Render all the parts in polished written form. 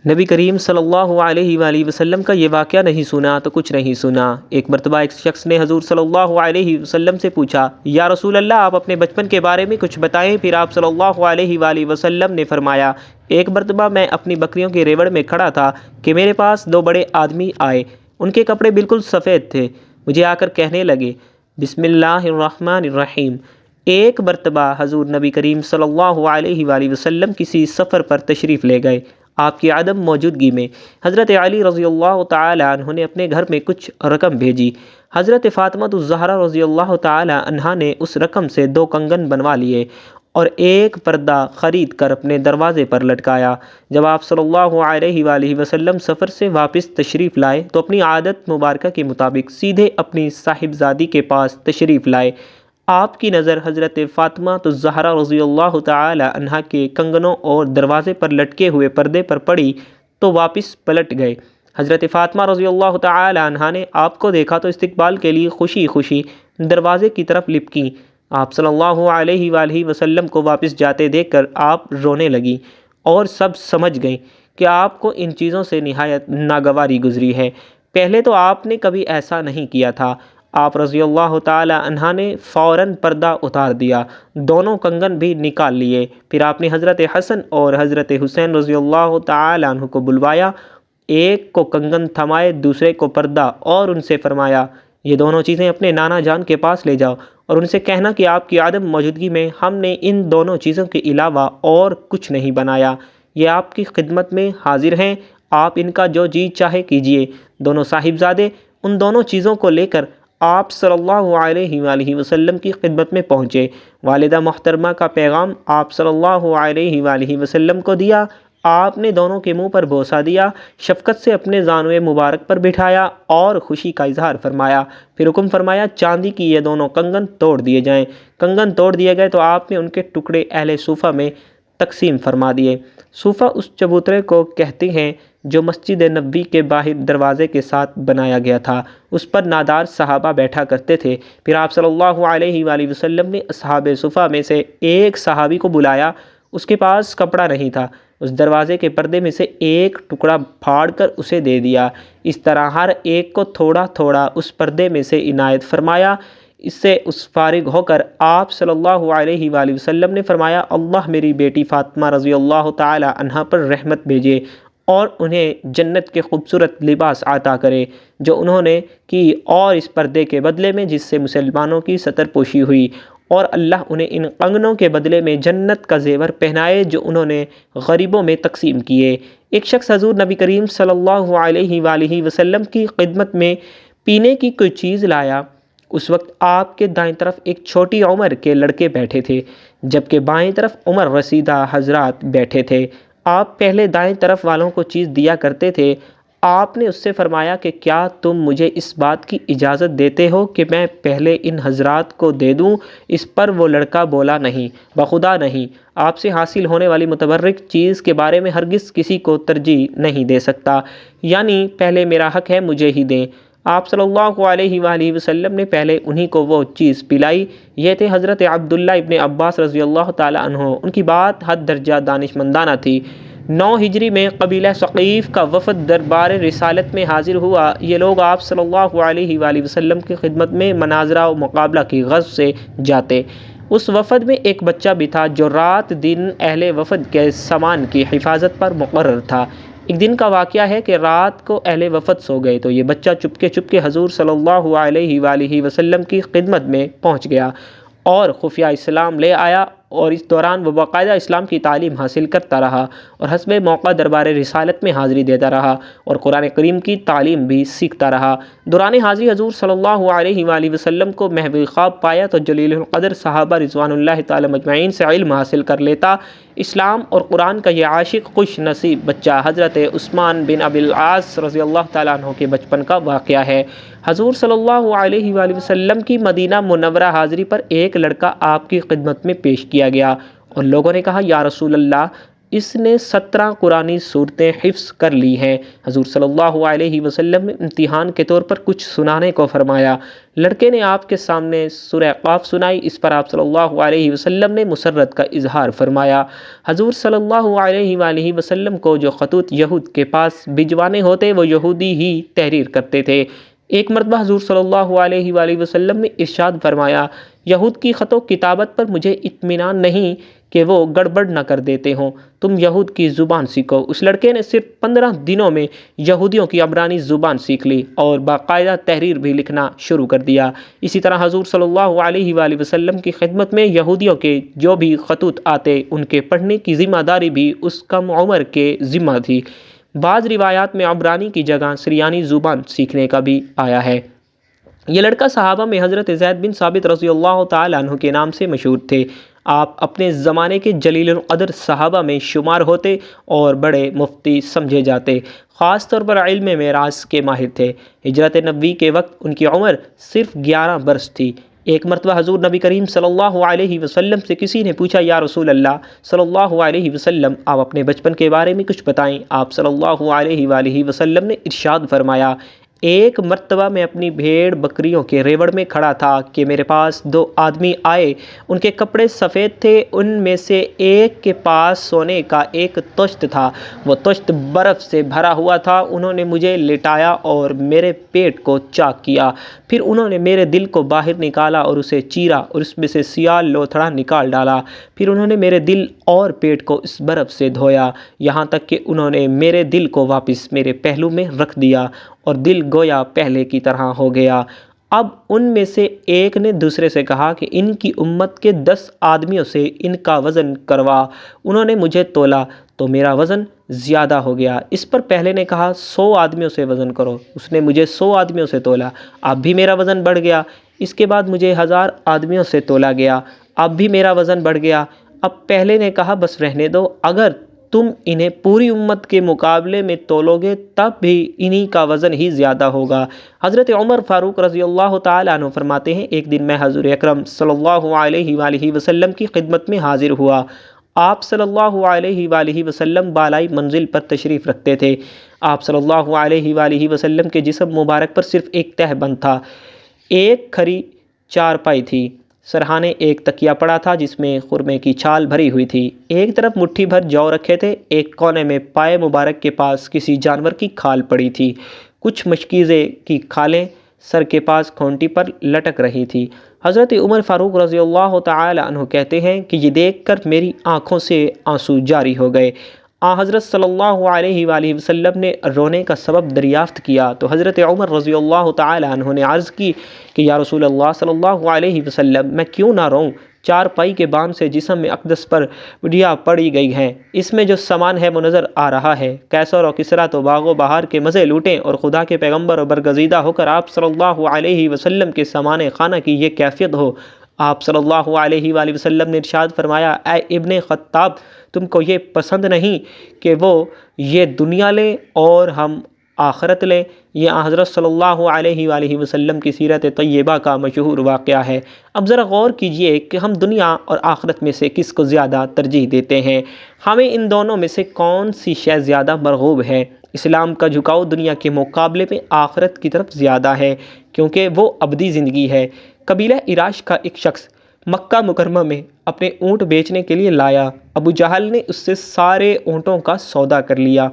نبی کریم صلی اللہ علیہ وآلہ وسلم کا یہ واقعہ نہیں سنا تو کچھ نہیں سنا۔ ایک مرتبہ ایک شخص نے حضور صلی اللہ علیہ وسلم سے پوچھا، یا رسول اللہ آپ اپنے بچپن کے بارے میں کچھ بتائیں۔ پھر آپ صلی اللہ علیہ وآلہ وسلم نے فرمایا، ایک مرتبہ میں اپنی بکریوں کے ریوڑ میں کھڑا تھا کہ میرے پاس دو بڑے آدمی آئے۔ ان کے کپڑے بالکل سفید تھے۔ مجھے آ کر کہنے لگے، بسم اللہ الرحمن الرحیم۔ ایک مرتبہ حضور نبی کریم صلی اللہ علیہ وآلہ وسلم کسی سفر پر تشریف لے گئے۔ آپ کی عدم موجودگی میں حضرت علی رضی اللہ تعالی عنہ نے اپنے گھر میں کچھ رقم بھیجی۔ حضرت فاطمہ الزہرا رضی اللہ تعالی عنہا نے اس رقم سے دو کنگن بنوا لیے اور ایک پردہ خرید کر اپنے دروازے پر لٹکایا۔ جب آپ صلی اللہ علیہ وآلہ وسلم سفر سے واپس تشریف لائے تو اپنی عادت مبارکہ کے مطابق سیدھے اپنی صاحبزادی کے پاس تشریف لائے۔ آپ کی نظر حضرت فاطمہ الزہرا رضی اللہ تعالی عنہا کے کنگنوں اور دروازے پر لٹکے ہوئے پردے پر پڑی تو واپس پلٹ گئے۔ حضرت فاطمہ رضی اللہ تعالی عنہا نے آپ کو دیکھا تو استقبال کے لیے خوشی خوشی دروازے کی طرف لپکیں۔ آپ صلی اللہ علیہ وآلہ وسلم کو واپس جاتے دیکھ کر آپ رونے لگیں اور سب سمجھ گئیں کہ آپ کو ان چیزوں سے نہایت ناگواری گزری ہے۔ پہلے تو آپ نے کبھی ایسا نہیں کیا تھا۔ آپ رضی اللہ تعالی عنہ نے فوراً پردہ اتار دیا، دونوں کنگن بھی نکال لیے۔ پھر آپ نے حضرت حسن اور حضرت حسین رضی اللہ تعالی عنہ کو بلوایا، ایک کو کنگن تھمائے دوسرے کو پردہ، اور ان سے فرمایا، یہ دونوں چیزیں اپنے نانا جان کے پاس لے جاؤ اور ان سے کہنا کہ آپ کی عدم موجودگی میں ہم نے ان دونوں چیزوں کے علاوہ اور کچھ نہیں بنایا۔ یہ آپ کی خدمت میں حاضر ہیں، آپ ان کا جو جی چاہے کیجیے۔ دونوں صاحبزادے ان دونوں چیزوں کو لے کر آپ صلی اللہ علیہ وآلہ وسلم کی خدمت میں پہنچے۔ والدہ محترمہ کا پیغام آپ صلی اللہ علیہ وآلہ وسلم کو دیا۔ آپ نے دونوں کے منہ پر بوسہ دیا، شفقت سے اپنے زانوئے مبارک پر بٹھایا اور خوشی کا اظہار فرمایا۔ پھر حکم فرمایا، چاندی کی یہ دونوں کنگن توڑ دیے جائیں۔ کنگن توڑ دیے گئے تو آپ نے ان کے ٹکڑے اہل صوفہ میں تقسیم فرما دیے۔ صوفہ اس چبوترے کو کہتے ہیں جو مسجد نبوی کے باہر دروازے کے ساتھ بنایا گیا تھا۔ اس پر نادار صحابہ بیٹھا کرتے تھے۔ پھر آپ صلی اللہ علیہ وآلہ وسلم نے اصحاب صفہ میں سے ایک صحابی کو بلایا، اس کے پاس کپڑا نہیں تھا۔ اس دروازے کے پردے میں سے ایک ٹکڑا پھاڑ کر اسے دے دیا۔ اس طرح ہر ایک کو تھوڑا تھوڑا اس پردے میں سے عنایت فرمایا۔ اس سے فارغ ہو کر آپ صلی اللہ علیہ وآلہ وسلم نے فرمایا، اللہ میری بیٹی فاطمہ رضی اللہ تعالی عنہا پر رحمت بھیجے اور انہیں جنت کے خوبصورت لباس عطا کرے جو انہوں نے کی، اور اس پردے کے بدلے میں جس سے مسلمانوں کی ستر پوشی ہوئی، اور اللہ انہیں ان کنگنوں کے بدلے میں جنت کا زیور پہنائے جو انہوں نے غریبوں میں تقسیم کیے۔ ایک شخص حضور نبی کریم صلی اللہ علیہ وآلہ وسلم کی خدمت میں پینے کی کوئی چیز لایا۔ اس وقت آپ کے دائیں طرف ایک چھوٹی عمر کے لڑکے بیٹھے تھے جبکہ بائیں طرف عمر رسیدہ حضرات بیٹھے تھے۔ آپ پہلے دائیں طرف والوں کو چیز دیا کرتے تھے۔ آپ نے اس سے فرمایا کہ کیا تم مجھے اس بات کی اجازت دیتے ہو کہ میں پہلے ان حضرات کو دے دوں؟ اس پر وہ لڑکا بولا، نہیں، بخدا نہیں، آپ سے حاصل ہونے والی متبرک چیز کے بارے میں ہرگز کسی کو ترجیح نہیں دے سکتا، یعنی پہلے میرا حق ہے، مجھے ہی دیں۔ آپ صلی اللہ علیہ وآلہ وسلم نے پہلے انہی کو وہ چیز پلائی۔ یہ تھے حضرت عبداللہ ابن عباس رضی اللہ تعالی عنہ۔ ان کی بات حد درجہ دانشمندانہ تھی۔ 9 ہجری میں قبیلہ ثقیف کا وفد دربار رسالت میں حاضر ہوا۔ یہ لوگ آپ صلی اللہ علیہ وآلہ وسلم کی خدمت میں مناظرہ و مقابلہ کی غرض سے جاتے۔ اس وفد میں ایک بچہ بھی تھا جو رات دن اہل وفد کے سامان کی حفاظت پر مقرر تھا۔ ایک دن کا واقعہ ہے کہ رات کو اہل وفد سو گئے تو یہ بچہ چپکے چپکے حضور صلی اللہ علیہ وآلہ وسلم کی خدمت میں پہنچ گیا اور خفیہ اسلام لے آیا، اور اس دوران وہ باقاعدہ اسلام کی تعلیم حاصل کرتا رہا اور حسب موقع دربار رسالت میں حاضری دیتا رہا اور قرآن کریم کی تعلیم بھی سیکھتا رہا۔ دوران حاضری حضور صلی اللہ علیہ وآلہ وسلم کو محو خواب پایا تو جلیل القدر صحابہ رضوان اللہ تعالی مجمعین سے علم حاصل کر لیتا۔ اسلام اور قرآن کا یہ عاشق خوش نصیب بچہ حضرت عثمان بن ابی العاص رضی اللہ تعالیٰ عنہ کے بچپن کا واقعہ ہے۔ حضور صلی اللہ علیہ وآلہ وسلم کی مدینہ منورہ حاضری پر ایک لڑکا آپ کی خدمت میں پیش کیا گیا اور لوگوں نے کہا، یا رسول اللہ، اس نے 17 قرآنی صورتیں حفظ کر لی ہیں۔ حضور صلی اللہ علیہ وسلم نے امتحان کے طور پر کچھ سنانے کو فرمایا۔ لڑکے نے آپ کے سامنے سورہ قاف سنائی، اس پر آپ صلی اللہ علیہ وسلم نے مسرت کا اظہار فرمایا۔ حضور صلی اللہ علیہ وآلہ وسلم کو جو خطوط یہود کے پاس بھجوانے ہوتے وہ یہودی ہی تحریر کرتے تھے۔ ایک مرتبہ حضور صلی اللہ علیہ وآلہ وسلم نے ارشاد فرمایا، یہود کی خط و کتابت پر مجھے اطمینان نہیں کہ وہ گڑبڑ نہ کر دیتے ہوں، تم یہود کی زبان سیکھو۔ اس لڑکے نے صرف 15 دنوں میں یہودیوں کی عبرانی زبان سیکھ لی اور باقاعدہ تحریر بھی لکھنا شروع کر دیا۔ اسی طرح حضور صلی اللہ علیہ وآلہ وسلم کی خدمت میں یہودیوں کے جو بھی خطوط آتے ان کے پڑھنے کی ذمہ داری بھی اس کم عمر کے ذمہ تھی۔ بعض روایات میں عبرانی کی جگہ سریانی زبان سیکھنے کا بھی آیا ہے۔ یہ لڑکا صحابہ میں حضرت زید بن ثابت رضی اللہ تعالیٰ عنہ کے نام سے مشہور تھے۔ آپ اپنے زمانے کے جلیل القدر صحابہ میں شمار ہوتے اور بڑے مفتی سمجھے جاتے، خاص طور پر علم معراج کے ماہر تھے۔ ہجرت نبوی کے وقت ان کی عمر صرف 11 برس تھی۔ ایک مرتبہ حضور نبی کریم صلی اللہ علیہ وسلم سے کسی نے پوچھا، یا رسول اللہ صلی اللہ علیہ وسلم آپ اپنے بچپن کے بارے میں کچھ بتائیں۔ آپ صلی اللہ علیہ وآلہ وسلم نے ارشاد فرمایا، ایک مرتبہ میں اپنی بھیڑ بکریوں کے ریوڑ میں کھڑا تھا کہ میرے پاس 2 آدمی آئے، ان کے کپڑے سفید تھے، ان میں سے ایک کے پاس سونے کا ایک طشت تھا، وہ طشت برف سے بھرا ہوا تھا۔ انہوں نے مجھے لٹایا اور میرے پیٹ کو چاک کیا، پھر انہوں نے میرے دل کو باہر نکالا اور اسے چیرا اور اس میں سے سیال لوتھڑا نکال ڈالا، پھر انہوں نے میرے دل اور پیٹ کو اس برف سے دھویا، یہاں تک کہ انہوں نے میرے دل کو واپس میرے پہلو میں رکھ دیا اور دل گویا پہلے کی طرح ہو گیا۔ اب ان میں سے ایک نے دوسرے سے کہا کہ ان کی امت کے 10 آدمیوں سے ان کا وزن کروا۔ انہوں نے مجھے تولا تو میرا وزن زیادہ ہو گیا۔ اس پر پہلے نے کہا 100 آدمیوں سے وزن کرو، اس نے مجھے 100 آدمیوں سے تولا، اب بھی میرا وزن بڑھ گیا۔ اس کے بعد مجھے 1000 آدمیوں سے تولا گیا، اب بھی میرا وزن بڑھ گیا۔ اب پہلے نے کہا بس رہنے دو، اگر تم انہیں پوری امت کے مقابلے میں تولو گے تب بھی انہی کا وزن ہی زیادہ ہوگا۔ حضرت عمر فاروق رضی اللہ تعالیٰ عنہ فرماتے ہیں، ایک دن میں حضور اکرم صلی اللہ علیہ وآلہ وسلم کی خدمت میں حاضر ہوا۔ آپ صلی اللہ علیہ وآلہ وسلم بالائی منزل پر تشریف رکھتے تھے۔ آپ صلی اللہ علیہ وآلہ وسلم کے جسم مبارک پر صرف ایک تہ بند تھا، ایک کھری چارپائی تھی، سرہانے ایک تکیہ پڑا تھا جس میں خرمے کی چھال بھری ہوئی تھی، ایک طرف مٹھی بھر جو رکھے تھے، ایک کونے میں پائے مبارک کے پاس کسی جانور کی کھال پڑی تھی، کچھ مشکیزے کی کھالیں سر کے پاس کھونٹی پر لٹک رہی تھی۔ حضرت عمر فاروق رضی اللہ تعالی عنہ کہتے ہیں کہ یہ دیکھ کر میری آنکھوں سے آنسو جاری ہو گئے۔ حضرت صلی اللہ علیہ وآلہ وسلم نے رونے کا سبب دریافت کیا تو حضرت عمر رضی اللہ تعالی عنہ نے عرض کی کہ یا رسول اللہ صلی اللہ علیہ وسلم میں کیوں نہ روؤں؟ 4 پائی کے بان سے جسم میں اقدس پر وڈیا پڑی گئی ہیں، اس میں جو سامان ہے وہ نظر آ رہا ہے۔ کیسر اور کسرا تو باغ و بہار کے مزے لوٹیں اور خدا کے پیغمبر اور برگزیدہ ہو کر آپ صلی اللہ علیہ وسلم کے سامان خانہ کی یہ کیفیت ہو۔ آپ صلی اللہ علیہ وآلہ وسلم نے ارشاد فرمایا، اے ابن خطاب تم کو یہ پسند نہیں کہ وہ یہ دنیا لیں اور ہم آخرت لیں؟ یہ حضرت صلی اللہ علیہ وآلہ وسلم کی سیرت طیبہ کا مشہور واقعہ ہے۔ اب ذرا غور کیجئے کہ ہم دنیا اور آخرت میں سے کس کو زیادہ ترجیح دیتے ہیں؟ ہمیں ان دونوں میں سے کون سی شے زیادہ مرغوب ہے؟ اسلام کا جھکاؤ دنیا کے مقابلے میں آخرت کی طرف زیادہ ہے کیونکہ وہ ابدی زندگی ہے۔ قبیلہ عراش کا ایک شخص مکہ مکرمہ میں اپنے اونٹ بیچنے کے لیے لایا۔ ابو جہل نے اس سے سارے اونٹوں کا سودا کر لیا۔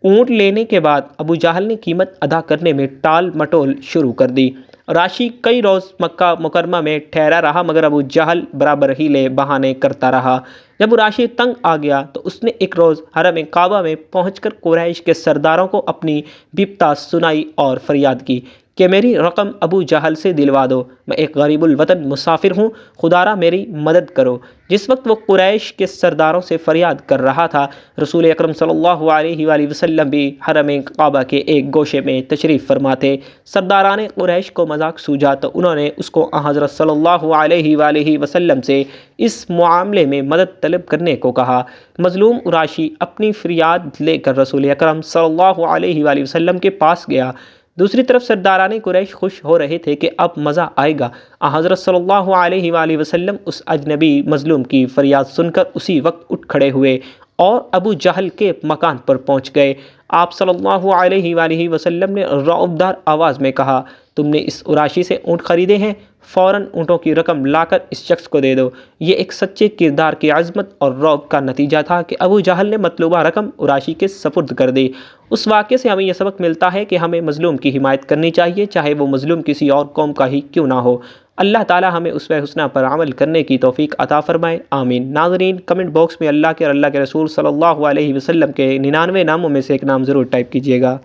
اونٹ لینے کے بعد ابو جہل نے قیمت ادا کرنے میں ٹال مٹول شروع کر دی۔ راشی کئی روز مکہ مکرمہ میں ٹھہرا رہا مگر ابو جہل برابر ہیلے بہانے کرتا رہا۔ جب راشی تنگ آ گیا تو اس نے ایک روز حرم کعبہ میں پہنچ کر قریش کے سرداروں کو اپنی بپتا سنائی اور فریاد کی کہ میری رقم ابو جہل سے دلوا دو، میں ایک غریب الوطن مسافر ہوں، خدا را میری مدد کرو۔ جس وقت وہ قریش کے سرداروں سے فریاد کر رہا تھا، رسول اکرم صلی اللہ علیہ وآلہ وسلم بھی حرم کعبہ کے ایک گوشے میں تشریف فرما تھے۔ سرداران قریش کو مذاق سوجا تو انہوں نے اس کو حضرت صلی اللہ علیہ وآلہ وسلم سے اس معاملے میں مدد طلب کرنے کو کہا۔ مظلوم راشی اپنی فریاد لے کر رسول اکرم صلی اللہ علیہ وآلہ وسلم کے پاس گیا۔ دوسری طرف سرداران قریش خوش ہو رہے تھے کہ اب مزہ آئے گا۔ حضرت صلی اللہ علیہ وآلہ وسلم اس اجنبی مظلوم کی فریاد سن کر اسی وقت اٹھ کھڑے ہوئے اور ابو جہل کے مکان پر پہنچ گئے۔ آپ صلی اللہ علیہ وآلہ وسلم نے رعبدار آواز میں کہا، تم نے اس عراشی سے اونٹ خریدے ہیں؟ فوراً اونٹوں کی رقم لا کر اس شخص کو دے دو۔ یہ ایک سچے کردار کی عظمت اور رعب کا نتیجہ تھا کہ ابو جہل نے مطلوبہ رقم عراشی کے سپرد کر دی۔ اس واقعے سے ہمیں یہ سبق ملتا ہے کہ ہمیں مظلوم کی حمایت کرنی چاہیے، چاہے وہ مظلوم کسی اور قوم کا ہی کیوں نہ ہو۔ اللہ تعالی ہمیں اسوہ حسنہ پر عمل کرنے کی توفیق عطا فرمائے، آمین۔ ناظرین، کمنٹ باکس میں اللہ کے اور اللہ کے رسول صلی اللہ علیہ وسلم کے 99 ناموں میں سے ایک نام ضرور ٹائپ کیجیے گا۔